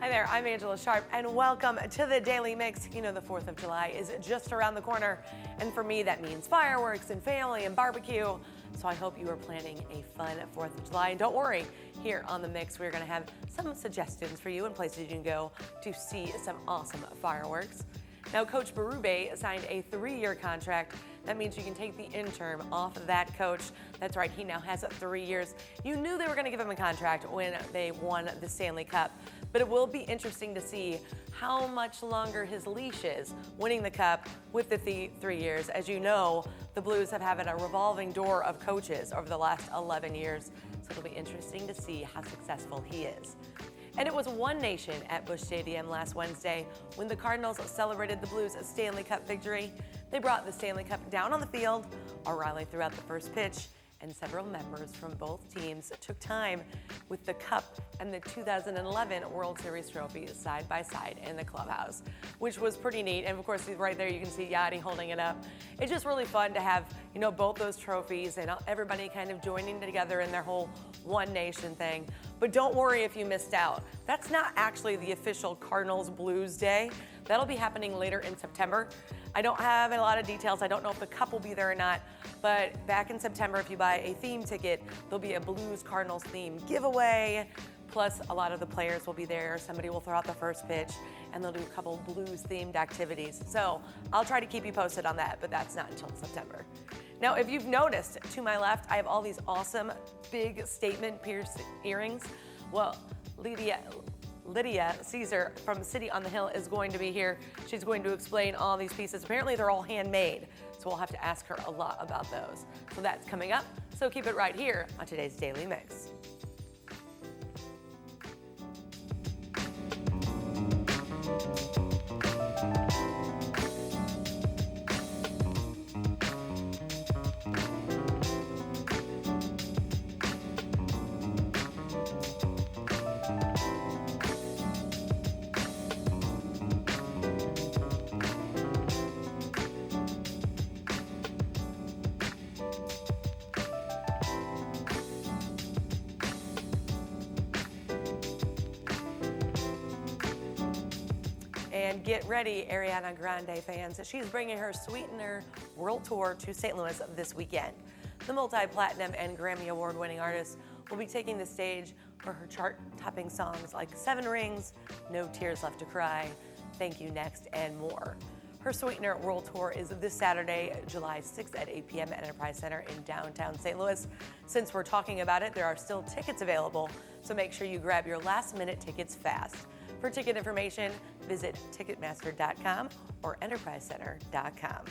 Hi there, I'm Angella Sharpe, and welcome to the Daily Mix. You know, the 4th of July is just around the corner, and for me, that means fireworks and family and barbecue. So I hope you are planning a fun 4th of July. And don't worry, here on the Mix, we're going to have some suggestions for you and places you can go to see some awesome fireworks. Now, Coach Berube signed a 3-year contract. That means you can take the interim off of that coach. That's right, he now has 3 years. You knew they were going to give him a contract when they won the Stanley Cup, but it will be interesting to see how much longer his leash is winning the Cup with the 3 years. As you know, the Blues have had a revolving door of coaches over the last 11 years, so it'll be interesting to see how successful he is. And it was one nation at Busch Stadium last Wednesday when the Cardinals celebrated the Blues' Stanley Cup victory. They brought the Stanley Cup down on the field, rallying throughout the first pitch, and several members from both teams took time with the Cup and the 2011 World Series trophy side by side in the clubhouse, which was pretty neat. And of course, right there you can see Yachty holding it up. It's just really fun to have, you know, both those trophies and everybody kind of joining together in their whole One Nation thing. But don't worry if you missed out. That's not actually the official Cardinals Blues Day. That'll be happening later in September. I don't have a lot of details. I don't know if the Cup will be there or not, but back in September, if you buy a theme ticket, there'll be a Blues Cardinals theme giveaway. Plus, a lot of the players will be there. Somebody will throw out the first pitch, and they'll do a couple Blues-themed activities. So I'll try to keep you posted on that, but that's not until September. Now, if you've noticed, to my left, I have all these awesome big statement pierced earrings. Well, Lydia Caesar from City on the Hill is going to be here. She's going to explain all these pieces. Apparently, they're all handmade, so we'll have to ask her a lot about those. So that's coming up, so keep it right here on today's Daily Mix. And get ready, Ariana Grande fans. She's bringing her Sweetener World Tour to St. Louis this weekend. The multi-platinum and Grammy Award-winning artist will be taking the stage for her chart-topping songs like Seven Rings, No Tears Left to Cry, Thank You Next, and more. Her Sweetener World Tour is this Saturday, July 6th at 8 p.m. at Enterprise Center in downtown St. Louis. Since we're talking about it, there are still tickets available, so make sure you grab your last-minute tickets fast. For ticket information, visit Ticketmaster.com or EnterpriseCenter.com.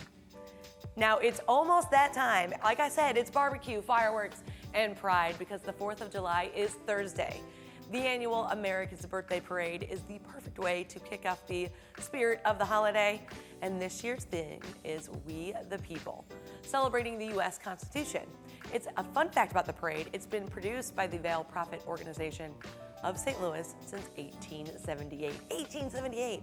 Now, it's almost that time. Like I said, it's barbecue, fireworks, and pride because the 4th of July is Thursday. The annual America's Birthday Parade is the perfect way to kick off the spirit of the holiday, and this year's theme is We the People, celebrating the U.S. Constitution. It's a fun fact about the parade. It's been produced by the Veil Prophet Organization of St. Louis since 1878,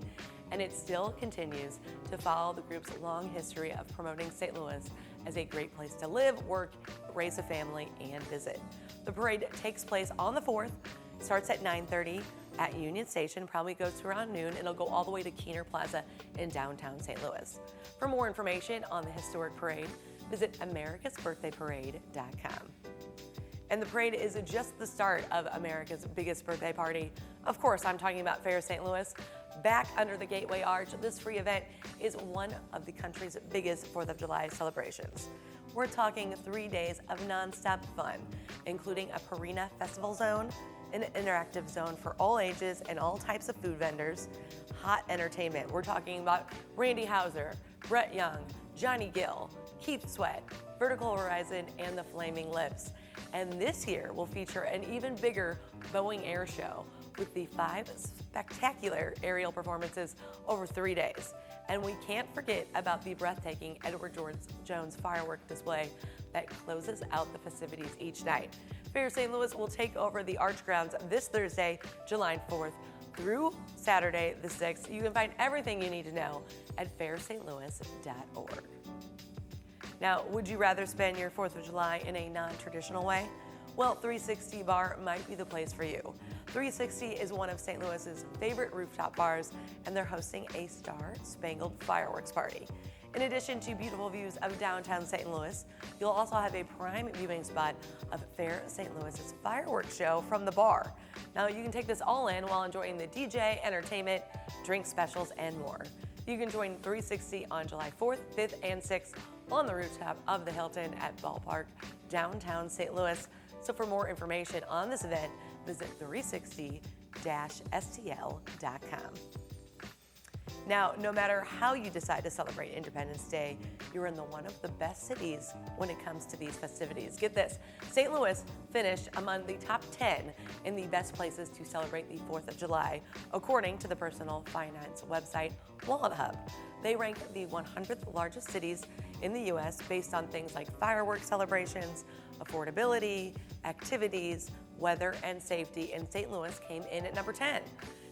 and it still continues to follow the group's long history of promoting St. Louis as a great place to live, work, raise a family, and visit. The parade takes place on the 4th, starts at 9:30 at Union Station, probably goes to around noon, and it'll go all the way to Keener Plaza in downtown St. Louis. For more information on the historic parade, visit americasbirthdayparade.com. And the parade is just the start of America's biggest birthday party. Of course, I'm talking about Fair St. Louis. Back under the Gateway Arch, this free event is one of the country's biggest 4th of July celebrations. We're talking 3 days of nonstop fun, including a Purina Festival Zone, an interactive zone for all ages and all types of food vendors, hot entertainment. We're talking about Randy Houser, Brett Young, Johnny Gill, Keith Sweat, Vertical Horizon, and the Flaming Lips. And this year will feature an even bigger Boeing Air Show with the 5 spectacular aerial performances over 3 days. And we can't forget about the breathtaking Edward Jones firework display that closes out the festivities each night. Fair St. Louis will take over the Arch grounds this Thursday, July 4th through Saturday the 6th. You can find everything you need to know at fairstlouis.org. Now, would you rather spend your 4th of July in a non-traditional way? Well, 360 Bar might be the place for you. 360 is one of St. Louis's favorite rooftop bars, and they're hosting a star-spangled fireworks party. In addition to beautiful views of downtown St. Louis, you'll also have a prime viewing spot of Fair St. Louis's fireworks show from the bar. Now, you can take this all in while enjoying the DJ, entertainment, drink specials, and more. You can join 360 on July 4th, 5th, and 6th on the rooftop of the Hilton at Ballpark, downtown St. Louis. So for more information on this event, visit 360-stl.com. Now, no matter how you decide to celebrate Independence Day, you're in one of the best cities when it comes to these festivities. Get this, St. Louis finished among the top 10 in the best places to celebrate the 4th of July, according to the personal finance website Wallet Hub. They rank the 100th largest cities in the U.S. based on things like fireworks celebrations, affordability, activities, weather, and safety, and St. Louis came in at number 10.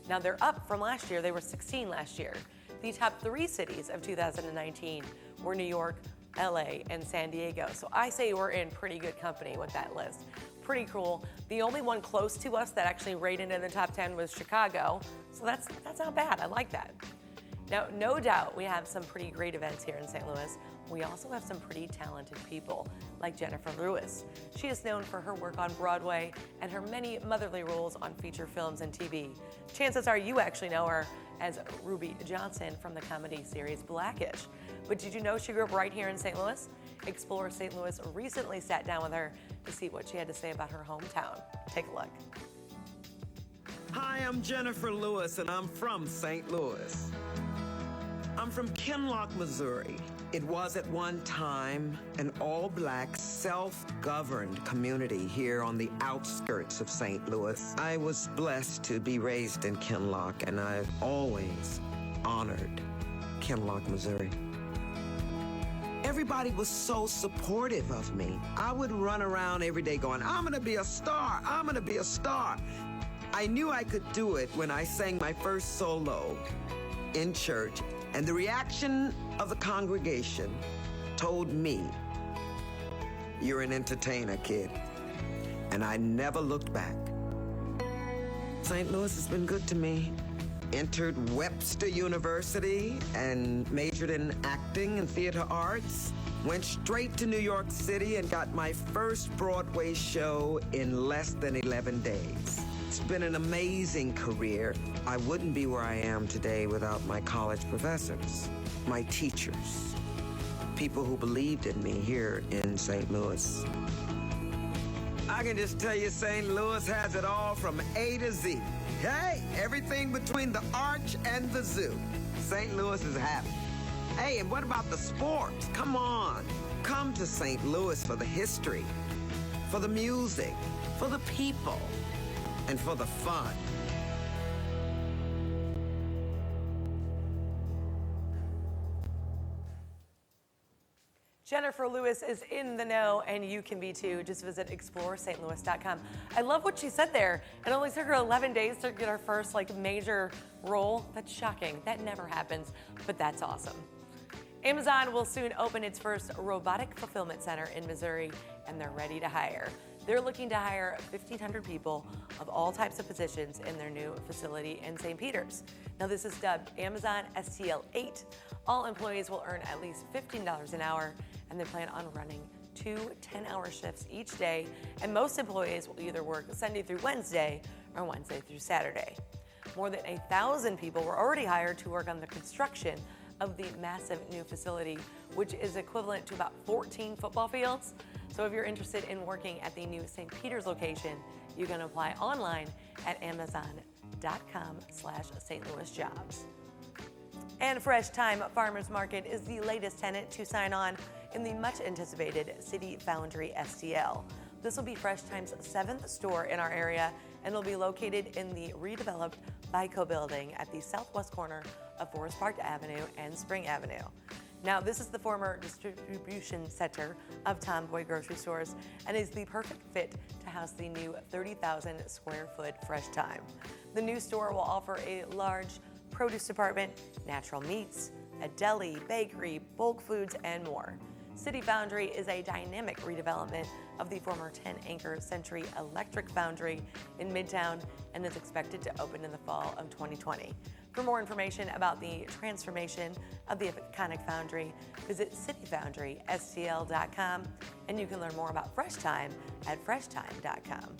Now they're up from last year. They were 16 last year. The top 3 cities of 2019 were New York, LA, and San Diego. So I say we're in pretty good company with that list. Pretty cool. The only one close to us that actually rated in the top 10 was Chicago. So that's not bad. I like that. Now, no doubt we have some pretty great events here in St. Louis. We also have some pretty talented people, like Jennifer Lewis. She is known for her work on Broadway and her many motherly roles on feature films and TV. Chances are you actually know her as Ruby Johnson from the comedy series Blackish. But did you know she grew up right here in St. Louis? Explore St. Louis recently sat down with her to see what she had to say about her hometown. Take a look. Hi, I'm Jennifer Lewis, and I'm from St. Louis. I'm from Kinloch, Missouri. It was at one time an all-black, self-governed community here on the outskirts of St. Louis. I was blessed to be raised in Kinloch, and I've always honored Kinloch, Missouri. Everybody was so supportive of me. I would run around every day going, I'm gonna be a star, I'm gonna be a star. I knew I could do it when I sang my first solo in church. And the reaction of the congregation told me, you're an entertainer, kid. And I never looked back. St. Louis has been good to me. Entered Webster University and majored in acting and theater arts. Went straight to New York City and got my first Broadway show in less than 11 days. It's been an amazing career. I wouldn't be where I am today without my college professors, my teachers, people who believed in me here in St. Louis. I can just tell you St. Louis has it all from A to Z. Hey, everything between the arch and the zoo. St. Louis is happy. Hey, and what about the sports? Come on. Come to St. Louis for the history, for the music, for the people, and for the fun. Jennifer Lewis is in the know, and you can be too. Just visit explorestlouis.com. I love what she said there. It only took her 11 days to get her first major role. That's shocking. That never happens, but that's awesome. Amazon will soon open its first robotic fulfillment center in Missouri, and they're ready to hire. They're looking to hire 1,500 people of all types of positions in their new facility in St. Peters. Now, this is dubbed Amazon STL 8. All employees will earn at least $15 an hour, and they plan on running 2 10-hour shifts each day, and most employees will either work Sunday through Wednesday or Wednesday through Saturday. More than 1,000 people were already hired to work on the construction of the massive new facility, which is equivalent to about 14 football fields. So if you're interested in working at the new St. Peters location, you can apply online at amazon.com/St. Louis jobs. And Fresh Time Farmers Market is the latest tenant to sign on in the much anticipated City Foundry STL. This will be Fresh Time's 7th store in our area, and it'll be located in the redeveloped Vico building at the southwest corner of Forest Park Avenue and Spring Avenue. Now, this is the former distribution center of Tomboy Grocery Stores and is the perfect fit to house the new 30,000 square foot Fresh Time. The new store will offer a large produce department, natural meats, a deli, bakery, bulk foods, and more. City Foundry is a dynamic redevelopment of the former 10-acre Century Electric Foundry in Midtown and is expected to open in the fall of 2020. For more information about the transformation of the iconic foundry, visit cityfoundrystl.com, and you can learn more about Fresh Time at freshTime.com.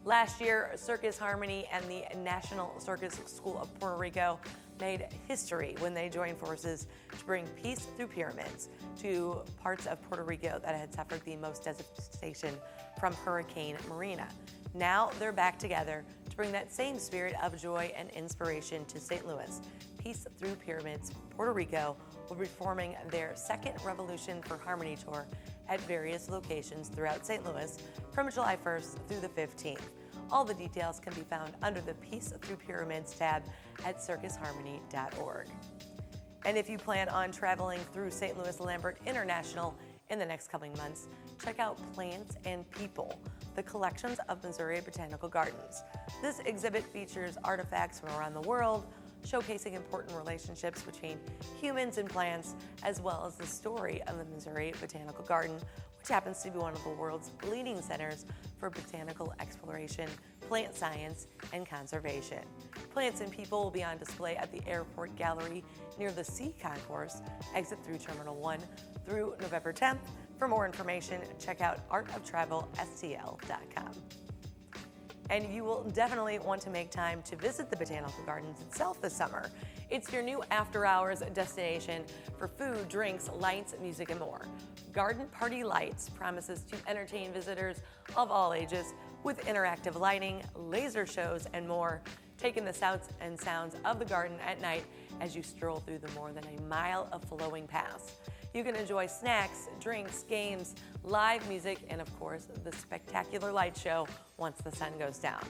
Last year, Circus Harmony and the National Circus School of Puerto Rico made history when they joined forces to bring peace through pyramids to parts of Puerto Rico that had suffered the most devastation from Hurricane Marina. Now they're back together to bring that same spirit of joy and inspiration to St. Louis. Peace Through Pyramids Puerto Rico will be performing their second Revolution for Harmony tour at various locations throughout St. Louis from July 1st through the 15th. All the details can be found under the Peace Through Pyramids tab at circusharmony.org. And if you plan on traveling through St. Louis Lambert International in the next coming months, check out Plants and People, the collections of Missouri Botanical Gardens. This exhibit features artifacts from around the world, showcasing important relationships between humans and plants, as well as the story of the Missouri Botanical Garden, which happens to be one of the world's leading centers for botanical exploration, plant science, and conservation. Plants and People will be on display at the Airport Gallery near the C Concourse, exit through Terminal 1 through November 10th. For more information, check out artoftravelstl.com. And you will definitely want to make time to visit the Botanical Gardens itself this summer. It's your new after-hours destination for food, drinks, lights, music, and more. Garden Party Lights promises to entertain visitors of all ages with interactive lighting, laser shows, and more, taking the sights and sounds of the garden at night as you stroll through the more than a mile of flowing paths. You can enjoy snacks, drinks, games, live music, and of course, the spectacular light show once the sun goes down.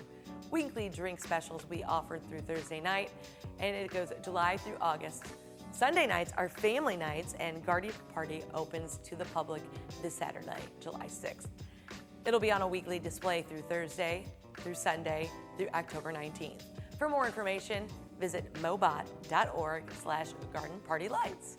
Weekly drink specials we offered through Thursday night, and it goes July through August. Sunday nights are family nights, and Garden Party opens to the public this Saturday, July 6th. It'll be on a weekly display through Thursday, through Sunday, through October 19th. For more information, visit mobot.org/gardenpartylights.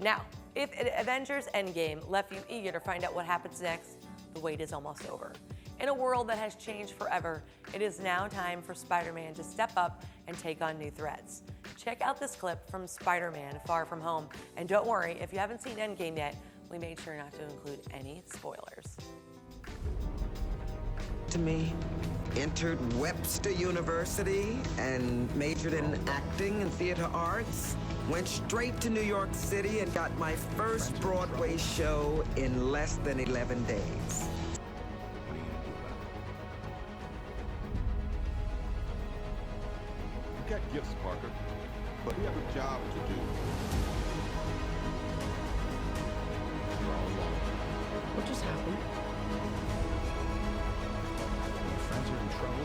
Now, if Avengers Endgame left you eager to find out what happens next, the wait is almost over. In a world that has changed forever, it is now time for Spider-Man to step up and take on new threats. Check out this clip from Spider-Man Far From Home. And don't worry, if you haven't seen Endgame yet, we made sure not to include any spoilers. To me, entered Webster University and majored in acting and theater arts. Went straight to New York City and got my first Broadway show in less than 11 days. You got gifts, Parker, but you have a job to do. You're all alone. What just happened? Your friends are in trouble.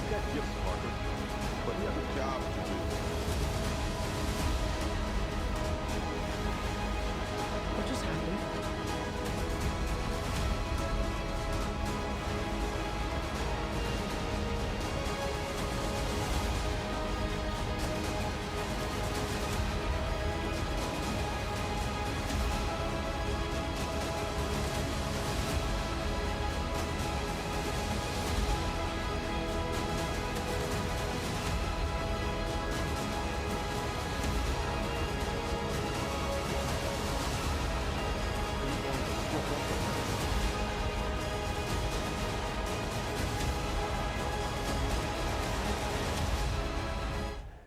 You got gifts, Parker, but you have a job to do. What just happened?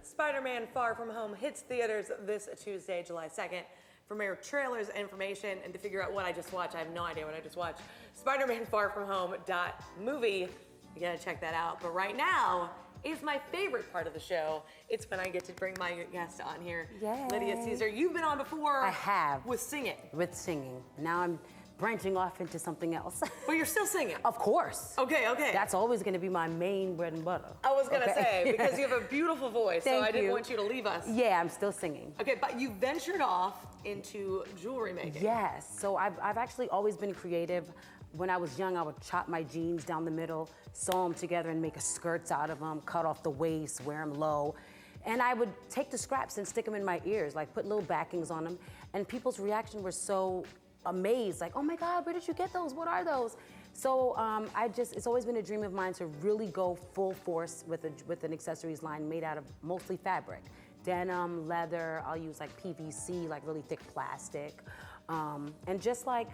Spider-Man Far From Home hits theaters this Tuesday, July 2nd. For more trailers, information, and to figure out what I just watched, I have no idea what I just watched, Spider-Man Far From Home.movie. You gotta check that out. But right now is my favorite part of the show. It's when I get to bring my guest on here, Yay. Lydia Caesar. You've been on before. I have. With singing. With singing. Now I'm branching off into something else. But you're still singing. Of course. Okay. That's always going to be my main bread and butter. I was gonna Okay. say, because you have a beautiful voice, so Thank I didn't you. want you to leave us. Yeah, I'm still singing. Okay, but you ventured off into jewelry making. Yes. So I've actually always been creative. when I was young, I would chop my jeans down the middle, sew them together and make skirts out of them, cut off the waist, wear them low. And I would take the scraps and stick them in my ears, like put little backings on them. And people's reaction were so amazed, like, oh my God, where did you get those? What are those? So it's always been a dream of mine to really go full force with an accessories line made out of mostly fabric. Denim, leather, I'll use like PVC, like really thick plastic. And just like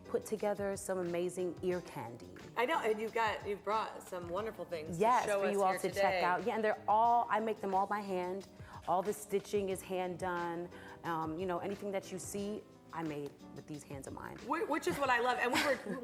put together some amazing ear candy. I know, and you've brought some wonderful things Yes, to show for us you all here to today. check out. Yeah, and I make them all by hand. All the stitching is hand done. Anything that you see, I made with these hands of mine. Which is what I love. And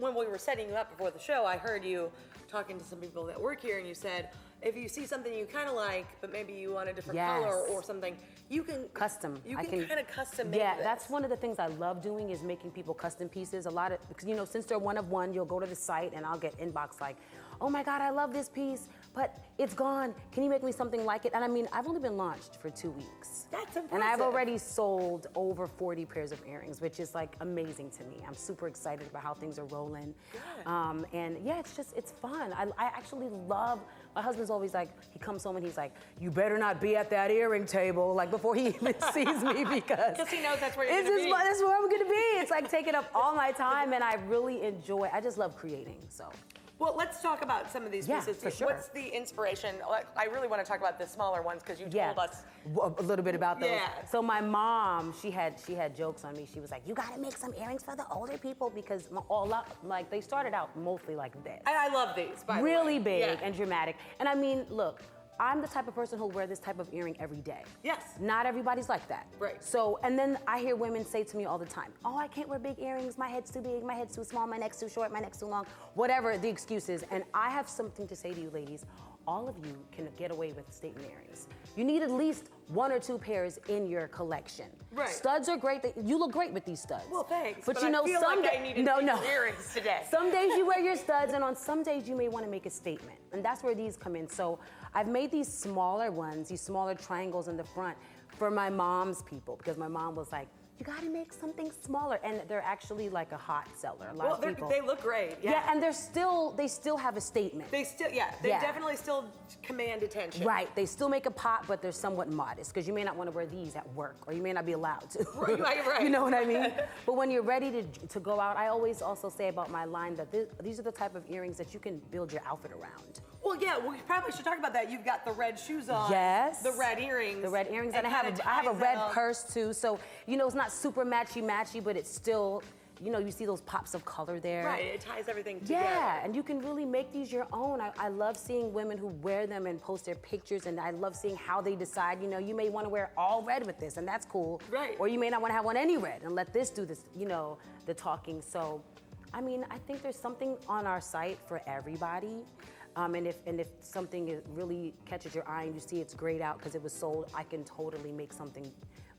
when we were setting you up before the show, I heard you talking to some people that work here, and you said, if you see something you kind of like, but maybe you want a different color or something, you can custom. You can kind of custom make Yeah, this. that's one of the things I love doing is making people custom pieces. Because since they're one of one, you'll go to the site and I'll get inbox like, oh my God, I love this piece, but it's gone. Can you make me something like it? And I mean, I've only been launched for 2 weeks. That's impressive. And I've already sold over 40 pairs of earrings, which is like amazing to me. I'm super excited about how things are rolling. Good. And yeah, it's fun. I actually love, my husband's always like, he comes home and he's like, you better not be at that earring table, like before he even sees me because he knows that's where you're gonna be. That's where I'm gonna be. It's like taking up all my time and I really enjoy, I just love creating, so. Well, let's talk about some of these Yeah, pieces. for sure. What's the inspiration? I really want to talk about the smaller ones because you told us. A little bit about those. Yeah. So my mom, she had jokes on me. She was like, you gotta make some earrings for the older people because they started out mostly like this. And I love these, by the way. Really big Yeah. and dramatic. And I mean, look, I'm the type of person who'll wear this type of earring every day. Yes. Not everybody's like that. Right. So, and then I hear women say to me all the time, oh, I can't wear big earrings, my head's too big, my head's too small, my neck's too short, my neck's too long, whatever the excuse is. And I have something to say to you ladies. All of you can get away with statement earrings. You need at least 1 or 2 pairs in your collection. Right. Studs are great. You look great with these studs. Well, thanks. But I feel some like I needed these earrings today. Some days you wear your studs, and on some days you may want to make a statement. And that's where these come in. So I've made these smaller ones, these smaller triangles in the front for my mom's people, because my mom was like, you gotta make something smaller. And they're actually like a hot seller. A lot of people. They look great. Yeah, and they still have a statement. They definitely still command attention. Right, they still make a pop, but they're somewhat modest, because you may not want to wear these at work, or you may not be allowed to. Right. You know what I mean? But when you're ready to go out, I always also say about my line that these are the type of earrings that you can build your outfit around. Well, yeah, we probably should talk about that. You've got the red shoes on. Yes. The red earrings. The red earrings, and I have a red purse too, so it's not super matchy, but it's still, you see those pops of color there. Right, it ties everything together. Yeah, and you can really make these your own. I love seeing women who wear them and post their pictures, and I love seeing how they decide, you may want to wear all red with this, and that's cool. Right. Or you may not want to have one any red, and let this do this, the talking. So, I mean, I think there's something on our site for everybody. And if something really catches your eye and you see it's grayed out because it was sold, I can totally make something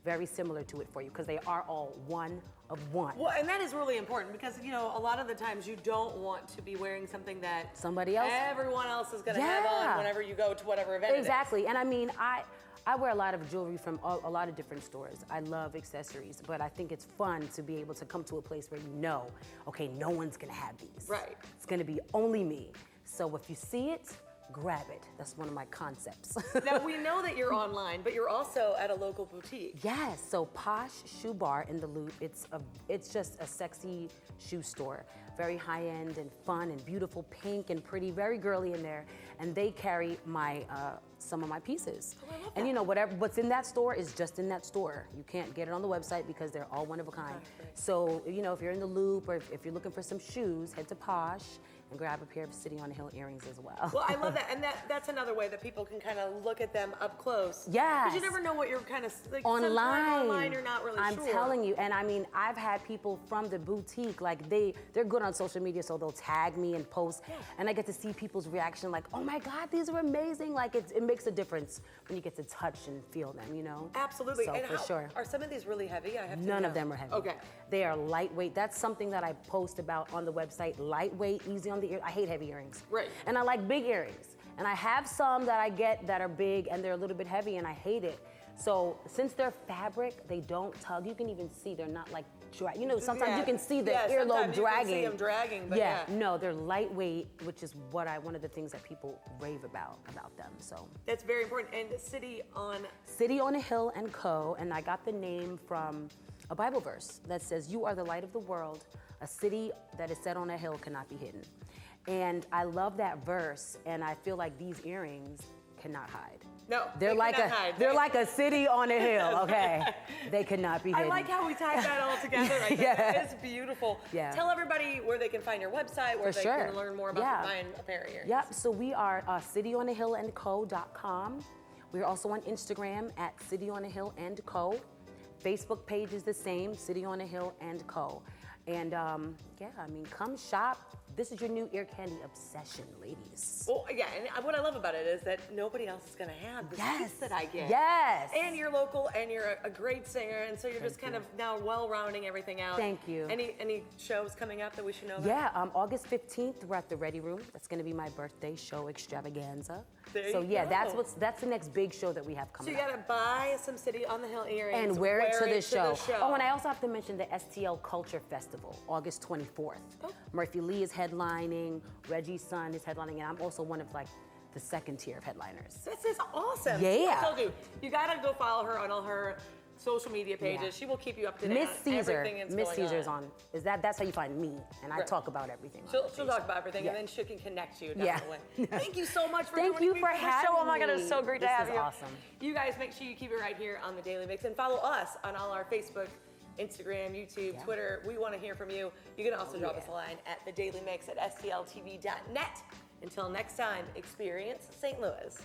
very similar to it for you, because they are all one of one. Well, and that is really important because, a lot of the times you don't want to be wearing something that everyone else is going to have on whenever you go to whatever event Exactly. And I mean, I wear a lot of jewelry from a lot of different stores. I love accessories, but I think it's fun to be able to come to a place where okay, no one's going to have these. Right. It's going to be only me. So if you see it, grab it. That's one of my concepts. Now, we know that you're online, but you're also at a local boutique. Yes, so Posh Shoe Bar in the Loop. It's just a sexy shoe store. Very high-end and fun and beautiful, pink and pretty, very girly in there. And they carry some of my pieces. Oh, I love And what's in that store is just in that store. You can't get it on the website because they're all one of a kind. Right. So, if you're in the Loop or if you're looking for some shoes, head to Posh and grab a pair of City on the Hill earrings as well. Well, I love that. And that's another way that people can kind of look at them up close. Yes. Because you never know what you're kind of, online you're not really I'm sure. telling you, and I mean, I've had people from the boutique, like they're good on social media, so they'll tag me and post, and I get to see people's reaction, like, oh my God, these are amazing. Like it makes a difference when you get to touch and feel them, Absolutely. So and for sure. Are some of these really heavy? I have to None know. of them are heavy. Okay. They are lightweight. That's something that I post about on the website. Lightweight, easy on the ear. I hate heavy earrings. Right. And I like big earrings. And I have some that I get that are big and they're a little bit heavy, and I hate it. So since they're fabric, they don't tug. You can even see they're not like sometimes you can see the earlobe sometimes dragging. You can see them dragging, but no, they're lightweight, which is one of the things that people rave about them. So that's very important. And City on a Hill and Co. And I got the name from a Bible verse that says, "You are the light of the world. A city that is set on a hill cannot be hidden." And I love that verse, and I feel like these earrings cannot hide. No, they're like a city on a hill. Okay, they cannot be hidden. I like how we tied that all together. Right there. That is beautiful. Yeah. Tell everybody where they can find your website, where they can learn more about buying a pair of earrings. Yep. So we are cityonahillandco.com. We're also on Instagram at cityonahillandco. Facebook page is the same, City on a Hill and Co. And come shop. This is your new ear candy obsession, ladies. Well, yeah, and what I love about it is that nobody else is going to have the piece that I get. Yes. And you're local, and you're a great singer, and so you're just kind of now well-rounding everything out. Thank you. Any shows coming up that we should know about? Yeah, August 15th, we're at the Ready Room. That's going to be my birthday show extravaganza. There so you yeah, go. that's the next big show that we have coming So you up. got to buy some City on the Hill earrings And wear it to the show. Oh, and I also have to mention the STL Culture Festival, August 24th. Oh. Murphy Lee is headlining, Reggie's son is headlining, and I'm also one of the second tier of headliners. This is awesome. Yeah. I told you got to go follow her on all her social media pages. Yeah. She will keep you up to date Miss on Caesar. everything that's Miss going Caesar's on. That's how you find me, and I Right. talk about everything. She'll talk about everything, and then she can connect you down Yeah. the way. Thank you so much for Thank joining you me for the having show. Oh my God, me. it's so great to This have is you. awesome. You guys make sure you keep it right here on the Daily Mix and follow us on all our Facebook, Instagram, YouTube, Twitter. We want to hear from you. You can also drop us a line at thedailymix@stltv.net. Until next time, experience St. Louis.